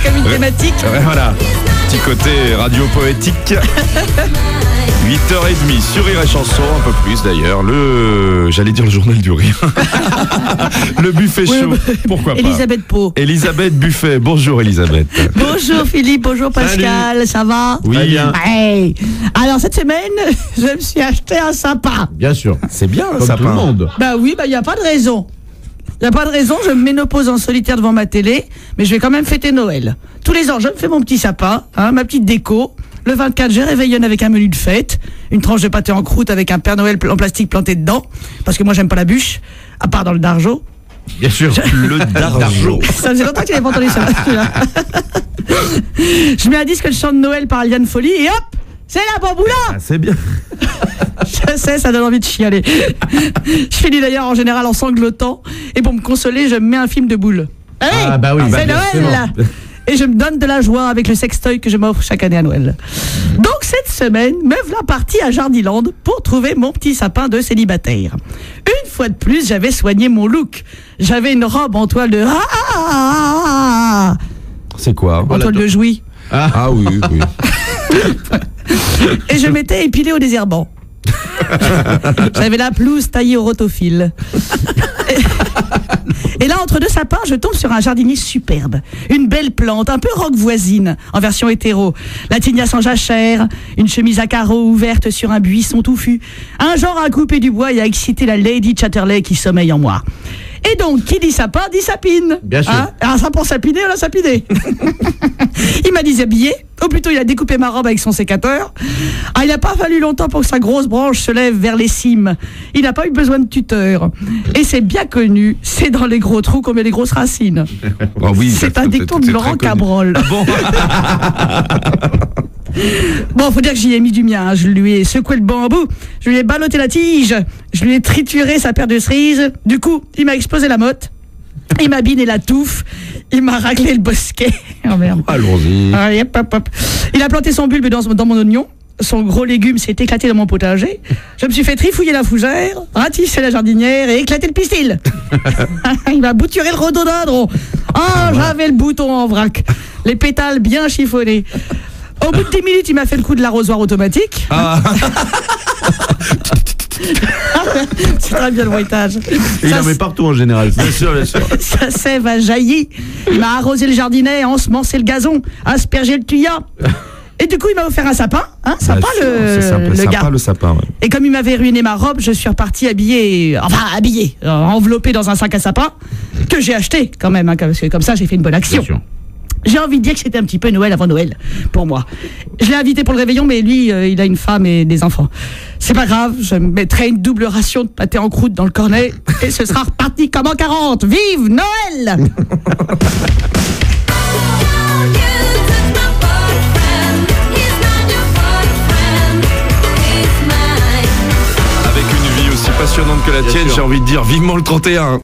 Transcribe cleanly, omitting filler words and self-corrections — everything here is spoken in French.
Comme une thématique. Voilà, petit côté radio poétique. 8h30 sur Rire et Chanson, un peu plus d'ailleurs. J'allais dire le journal du rire. Le buffet chaud, pourquoi pas. Elisabeth Pau. Elisabeth Buffet, bonjour Elisabeth. Bonjour Philippe, bonjour Pascal, ça va? Oui, bien. Hey. Alors cette semaine, je me suis acheté un sapin. Bien sûr. C'est bien un Comme sapin. tout le monde. Bah oui, il n'y a pas de raison. Il n'y a pas de raison, je me ménopause en solitaire devant ma télé, mais je vais quand même fêter Noël. Tous les ans, je me fais mon petit sapin, ma petite déco. Le 24, je réveillonne avec un menu de fête, une tranche de pâté en croûte avec un Père Noël en plastique planté dedans, parce que moi j'aime pas la bûche, à part dans le darjo. Bien sûr. Le darjo. Ça faisait longtemps que tu n'avais pas entendu ça. Je mets un disque de chant de Noël par Liane Folly et hop, c'est la bamboula. Ah, c'est bien. Je sais, ça donne envie de chialer. Je finis d'ailleurs en général en sanglotant, et pour me consoler, je me mets un film de boules. Ah bah oui, c'est bah, Noël. Et je me donne de la joie avec le sextoy que je m'offre chaque année à Noël. Donc cette semaine, me voilà partie à Jardiland pour trouver mon petit sapin de célibataire. Une fois de plus, j'avais soigné mon look. J'avais une robe en toile de... C'est quoi? En toile de jouy. Ah oui, oui. Et je m'étais épilée au désherbant. J'avais la pelouse taillée au rotophile. Et là, entre deux sapins, je tombe sur un jardinier superbe. Une belle plante, un peu rock voisine, en version hétéro. La tignasse en jachère, une chemise à carreaux ouverte sur un buisson touffu. Un genre à couper du bois et à exciter la Lady Chatterley qui sommeille en moi. Et donc, qui dit sapin, dit sapine. Bien sûr. Un sapin sapiné, on l'a sapiné. Il m'a déshabillé, ou plutôt il a découpé ma robe avec son sécateur. Il n'a pas fallu longtemps pour que sa grosse branche se lève vers les cimes. Il n'a pas eu besoin de tuteur. Et c'est bien connu, c'est dans les gros trous qu'on met les grosses racines. Oh oui, C'est un dicton de Laurent Cabrol. Bon. Bon, faut dire que j'y ai mis du mien. Je lui ai secoué le bambou, je lui ai ballotté la tige, je lui ai trituré sa paire de cerises. Du coup, il m'a explosé la motte, il m'a biné la touffe, il m'a raclé le bosquet. Oh merde. Allons-y. Allez, hop, hop, hop. Il a planté son bulbe dans mon oignon. Son gros légume s'est éclaté dans mon potager. Je me suis fait trifouiller la fougère, ratisser la jardinière et éclater le pistil. Il m'a bouturé le rhododendron. J'avais le bouton en vrac, les pétales bien chiffonnés. Au bout de 10 minutes, il m'a fait le coup de l'arrosoir automatique. C'est très bien le bruitage. Il en met partout en général. Bien sûr, bien sûr. Sa sève a jailli. Il m'a arrosé le jardinet, ensemencé le gazon, aspergé le tuyau. Et du coup, il m'a offert un sapin. Sympa le gars. Le sapin, ouais. Et comme il m'avait ruiné ma robe, je suis repartie habillée, enveloppée dans un sac à sapin que j'ai acheté quand même, parce que comme ça, j'ai fait une bonne action. Bien sûr. J'ai envie de dire que c'était un petit peu Noël avant Noël, pour moi. Je l'ai invité pour le réveillon, mais lui, il a une femme et des enfants. C'est pas grave, je mettrai une double ration de pâté en croûte dans le cornet, et ce sera reparti comme en 40. Vive Noël! Avec une vie aussi passionnante que la tienne, j'ai envie de dire vivement le 31.